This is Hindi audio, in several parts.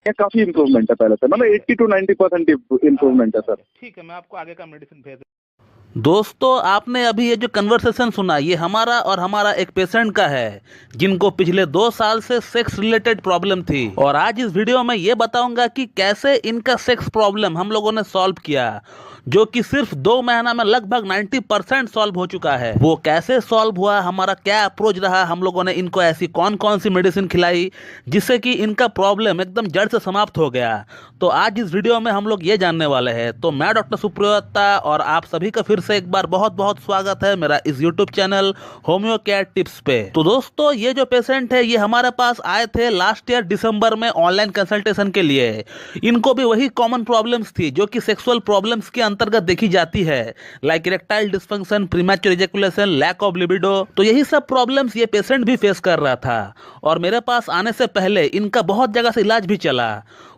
ये काफी इम्प्रूवमेंट है पहले से, मतलब 80 to 90% इम्प्रूवमेंट है सर। ठीक है, मैं आपको आगे का मेडिसिन भेज। दोस्तों, आपने अभी ये जो कन्वर्सेशन सुना, ये हमारा और हमारा एक पेशेंट का है जिनको पिछले 2 साल से सेक्स रिलेटेड प्रॉब्लम थी। और आज इस वीडियो में ये बताऊंगा कि कैसे इनका सेक्स प्रॉब्लम हम लोगों ने सॉल्व किया, जो कि सिर्फ 2 महीना में लगभग 90% सॉल्व हो चुका है। वो कैसे सॉल्व हुआ, हमारा क्या अप्रोच रहा, हम लोगों ने इनको ऐसी कौन कौन सी मेडिसिन खिलाई जिससे कि इनका प्रॉब्लम एकदम जड़ से समाप्त हो गया, तो आज इस वीडियो में हम लोग ये जानने वाले हैं। तो मैं डॉक्टर सुप्रियोता और आप सभी का फिर से एक बार बहुत बहुत स्वागत है मेरा इस YouTube channel homeo care tips पे। तो दोस्तों, ये जो पेशेंट है ये हमारे पास आए थे लास्ट ईयर दिसंबर में ऑनलाइन कंसल्टेशन के लिए। इनको भी वही कॉमन प्रॉब्लम्स थी जो कि सेक्सुअल प्रॉब्लम्स के अंतर्गत देखी जाती है, like erectile dysfunction, premature ejaculation, lack of libido. तो यही सब प्रॉब्लम्स ये पेशेंट भी फेस कर रहा था। और मेरे पास आने से पहले इनका बहुत जगह से इलाज भी चला।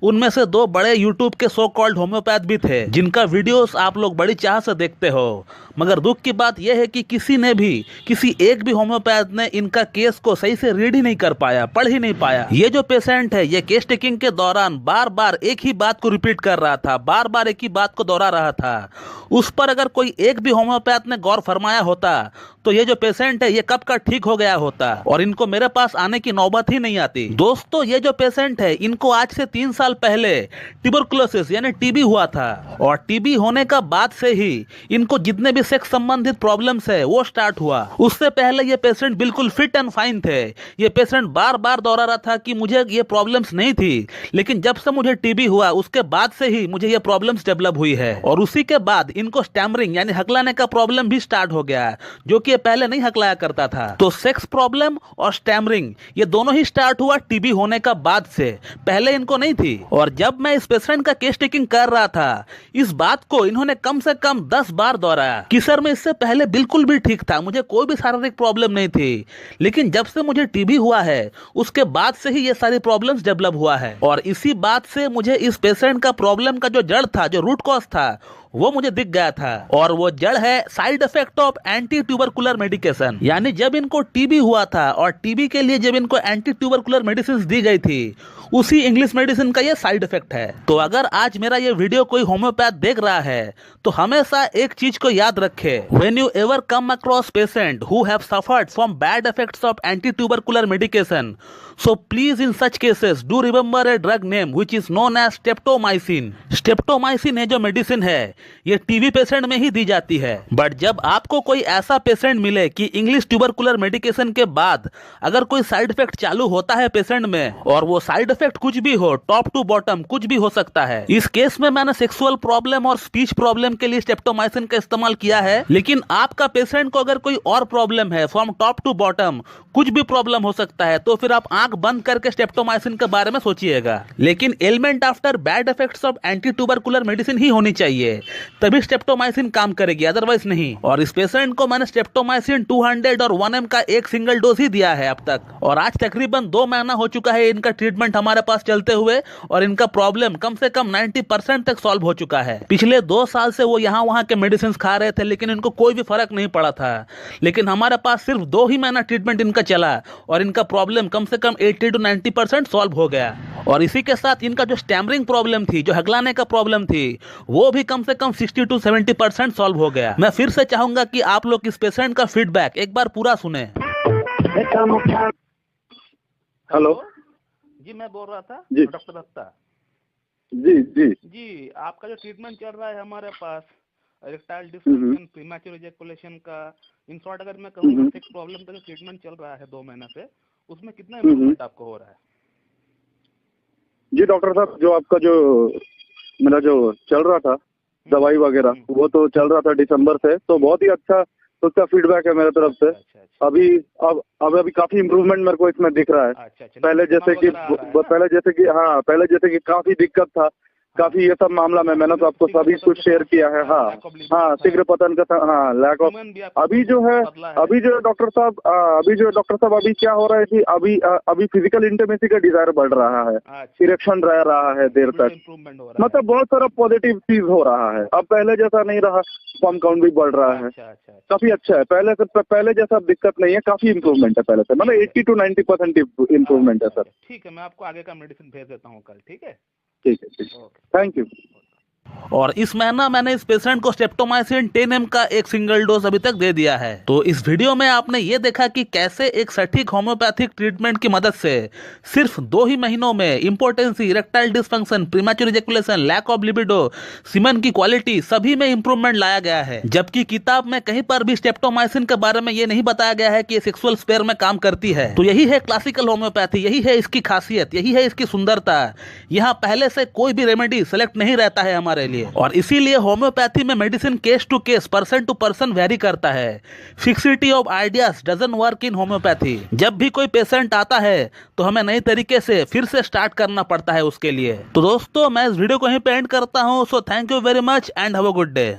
उनमें से 2 बड़े यूट्यूब के सो कॉल्ड होम्योपैथ भी थे जिनका वीडियोस आप लोग बड़ी चाह से देखते हो। मगर दुख की बात यह है कि किसी एक भी होम्योपैथ ने इनका केस को सही से रीड ही नहीं कर पाया, पढ़ ही नहीं पाया। ये जो पेशेंट है ये केस टेकिंग के दौरान बार बार एक ही बात को रिपीट कर रहा था, बार बार एक ही बात को दोहरा रहा था। उस पर अगर कोई एक भी होम्योपैथ ने गौर फरमाया होता तो ये जो पेशेंट है ये कब का ठीक हो गया होता और इनको मेरे पास आने की नौबत ही नहीं आती। दोस्तों, ये जो पेशेंट है इनको आज से 3 साल पहले ट्यूबरकुलोसिस यानी टीबी हुआ था। और टीबी होने का बाद से ही इनको जितने भी सेक्स संबंधित प्रॉब्लम्स है वो स्टार्ट हुआ। उससे पहले ये पेशेंट बिल्कुल फिट एंड फाइन थे। ये पेशेंट बार बार दोहरा रहा था कि मुझे ये प्रॉब्लम्स नहीं थी, लेकिन जब से मुझे टीबी हुआ उसके बाद से ही मुझे ये प्रॉब्लम्स डेवलप हुई है। और उसी के बाद इनको स्टैमरिंग यानी हकलाने का प्रॉब्लम भी स्टार्ट हो गया, जो कि पहले नहीं हकलाया करता था। तो सेक्स प्रॉब्लम और स्टैमरिंग ये दोनों ही स्टार्ट हुआ टीबी होने का बाद से, पहले इनको नहीं थी। और जब मैं इस पेशेंट का केस टेकिंग कर रहा था, इस बात को इन्होंने कम से कम 10 बार दोहराया कि सर मैं इससे पहले बिल्कुल भी ठीक था, मुझे कोई भी शारीरिक प्रॉब्लम नहीं थी, लेकिन जब से मुझे टीबी हुआ है उसके बाद से ही ये सारी प्रॉब्लम्स डेवलप हुआ है। और इसी बात से मुझे इस पेशेंट का प्रॉब्लम का जो जड़ था, जो रूट कॉज था, वो मुझे दिख गया था। और वो जड़ है side effect of anti tubercular medication. यानी जब इनको टीबी हुआ था और टीबी के लिए जब इनको एंटी ट्यूबरकुलर मेडिसिन दी गई थी, उसी इंग्लिश मेडिसिन का ये साइड इफेक्ट है। तो अगर आज मेरा ये वीडियो कोई होम्योपैथ देख रहा है तो हमेशा एक चीज को याद रखे, when you ever come across patient who have suffered from bad effects of anti tubercular medication, so please in such cases do remember a drug name which is known as streptomycin। Streptomycin है जो मेडिसिन है ये टीबी पेशेंट में ही दी जाती है। बट जब आपको कोई ऐसा पेशेंट मिले कि इंग्लिश ट्यूबरकुलर मेडिकेशन के बाद अगर कोई साइड इफेक्ट चालू होता है पेशेंट में, और वो साइड इफेक्ट कुछ भी हो, टॉप टू बॉटम कुछ भी हो सकता है। इस केस में मैंने सेक्सुअल प्रॉब्लम और स्पीच प्रॉब्लम के लिए स्टेप्टोमाइसिन का इस्तेमाल किया है, लेकिन आपका पेशेंट को अगर कोई और प्रॉब्लम है, फ्रॉम टॉप टू बॉटम कुछ भी प्रॉब्लम हो सकता है, तो फिर आप आंख बंद करके स्टेप्टोमाइसिन के बारे में सोचिएगा। लेकिन element after bad effects of anti tubercular medicine ही होनी चाहिए, तभी स्टेप्टोमाइसिन काम करेगी, अदरवाइज नहीं। और इस पेशेंट को मैंने स्टेप्टोमाइसिन 200 और 1 mg का एक सिंगल डोज ही दिया है अब तक। और आज तकरीबन 2 महीना हो चुका है इनका ट्रीटमेंट हमारे पास चलते हुए, और इनका प्रॉब्लम कम से कम 90% तक सॉल्व हो चुका है। पिछले 2 साल से वो यहाँ वहाँ के मेडिसिन खा रहे थे, लेकिन इनको कोई भी फर्क नहीं पड़ा था। लेकिन हमारे पास सिर्फ 2 ही महीना ट्रीटमेंट इनका चला और इनका प्रॉब्लम कम से कम 80 to 90% सॉल्व हो गया। और इसी के साथ इनका जो स्टैमरिंग प्रॉब्लम थी, जो हगलाने का प्रॉब्लम थी, वो भी कम से कम 60 to 70% सॉल्व हो गया। मैं फिर से चाहूंगा कि आप लोग इस पेशेंट का फीडबैक एक बार पूरा सुने। हेलो जी, मैं बोल रहा था जी। डॉक्टर दत्ता जी जी जी। आपका जो ट्रीटमेंट चल रहा है हमारे पास, इरेक्टाइल डिस्फंक्शन, प्रीमैच्योर इजैकुलेशन का, इन शॉर्ट अगर मैं कहूँ सेक्स प्रॉब्लम का जो ट्रीटमेंट चल रहा है 2 महीना से, उसमें कितना इम्प्रूवमेंट आपको हो रहा है? जी डॉक्टर साहब, जो आपका जो मेरा जो चल रहा था दवाई वगैरह, वो तो चल रहा था दिसंबर से, तो बहुत ही अच्छा उसका फीडबैक है मेरे तरफ से। अच्छा। अभी काफी इम्प्रूवमेंट मेरे को इसमें दिख रहा है। अच्छा। पहले जैसे कि काफी दिक्कत था, काफी ये सब मामला में मैंने तो आपको सभी कुछ शेयर किया है। हाँ, शीघ्र पतन का हाँ, लैक ऑफ। अभी जो है डॉक्टर साहब अभी क्या हो रहा है कि अभी फिजिकल इंटीमेसी का डिजायर बढ़ रहा है, इरेक्शन रहा है देर तक, मतलब बहुत सारा पॉजिटिव चीज हो रहा है। अब पहले जैसा नहीं रहा, स्पर्म काउंट भी बढ़ रहा है, काफी अच्छा है। पहले जैसा दिक्कत नहीं है, काफी इम्प्रूवमेंट है पहले से, मतलब 80 to 90% इम्प्रूवमेंट है सर। ठीक है, मैं आपको आगे का मेडिसिन भेज देता हूँ कल। ठीक है, ठीक है, थैंक यू। और इस महीना मैंने इस पेशेंट को स्ट्रेप्टोमाइसिन 10 mg का एक सिंगल डोज अभी तक दे दिया है। तो इस वीडियो में आपने ये देखा कि कैसे एक सटीक होम्योपैथिक ट्रीटमेंट की मदद से सिर्फ 2 ही महीनों में impotency, erectile dysfunction, premature ejaculation, lack of libido, semen की क्वालिटी सभी में इंप्रूवमेंट लाया गया है। जबकि किताब में कहीं पर भी स्ट्रेप्टोमाइसिन के बारे में ये नहीं बताया गया है कि ये सेक्सुअल स्पेयर में काम करती है। तो यही है क्लासिकल होम्योपैथी, यही है इसकी खासियत, यही है इसकी सुंदरता। यहाँ पहले से कोई भी रेमेडी सेलेक्ट नहीं रहता है हमारे लिए, और इसीलिए होम्योपैथी में medicine case to case, person to person vary करता है। Fixity of ideas doesn't work in homeopathy. जब भी कोई पेशेंट आता है तो हमें नई तरीके से फिर से स्टार्ट करना पड़ता है उसके लिए। तो दोस्तों, मैं इस वीडियो को यहीं पे एंड करता हूं। So thank you very much and have a good day.